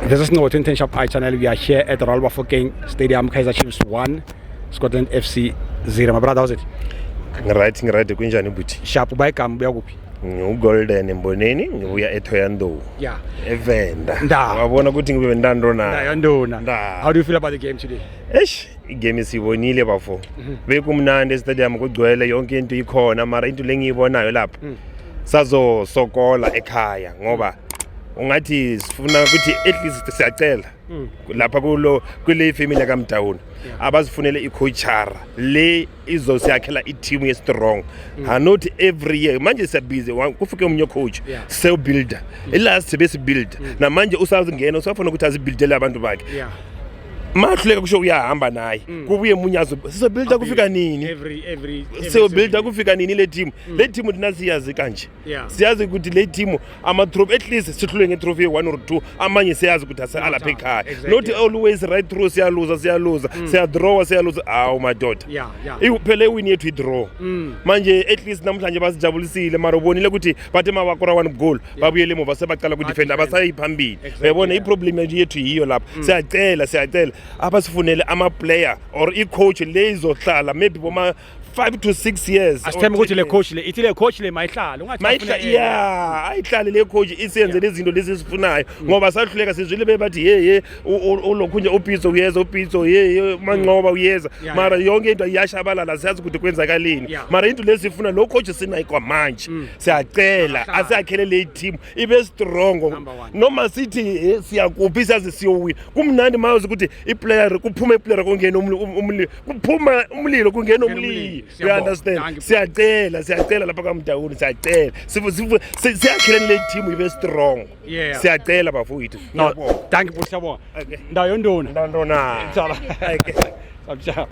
This is North Ten Shop channel. We are here at the Royal Bafokeng Stadium, Kaizer Chiefs 1, Scotland FC 0. My brother, how's it? Ngiraythi kunjani buthi? Sharp bayigama buya kuphi? Ngugolden Emboneni, ngibuya eThoyando. Yeah. Evenda. Nda. Wabona ukuthi ngibe ndando na. Ndayondona. Nda. How do you feel about the game today? Igame sibonile bafo. Bekumnandi estadium kugcwele yonke into ikhona mara into lengiyibonayo lapha. Sazo sokola ekhaya ngoba ungathi sifuna ukuthi at least siyacela lapha kule family kaMdawuni abazifunele icoachara le izosiyakhela i-team ye strong not every year manje siyabhize kufike umunye coach sell builder elast bese build namanje usazingena usafuna ukuthi azibuildele abantu bakhe mahluleka kusho uyahamba naye kubuye munyazo sizobuilda kufika nini Every sizobuilda kufika nini le team dinasiyazi kanje siyazi ukuthi le team ama trophy at least sihlule nge-trophy 1 or 2 amanye siyazi ukuthi asalapha ekhaya not always right through siyaluza siyadraw awu madoda phela iwini yethu idraw manje at least namhlanje basijabulisile mara ubonile ukuthi bathe mawakora 1 goal babuyele emuva sebaqala ukudefend abasayiphambili uyabona iproblem yethu yiyo lapha siyacela abasifunele ama-player or i-coach le izohlala maybe boma 5 to 6 years asithembe ukuthi le coach le mayihlala ungathi ayihlale le coach isenze lezi zinto lezi sifunayo ngoba sahluleka sizwile bebathi ulokhunye upitso uyeza manqoba uyeza mara yonke into iyashabalala siyazi ukuthi kwenzakalini mara into lezi sifuna lo coach sinayo kwamanje siyacela asiyakhele le team ibe strong noma sithi siyakuphi sazi siyowina kumnandi mawazi ukuthi iplayer kuphuma iplayer kungena umlilo kuphuma umlilo kungena umlilo you understand siyacela lapha kaMdawuni siyacela siyakhele le team ibe strong siyacela bafowethu thank you for siyabonga ndayondona ndandona okay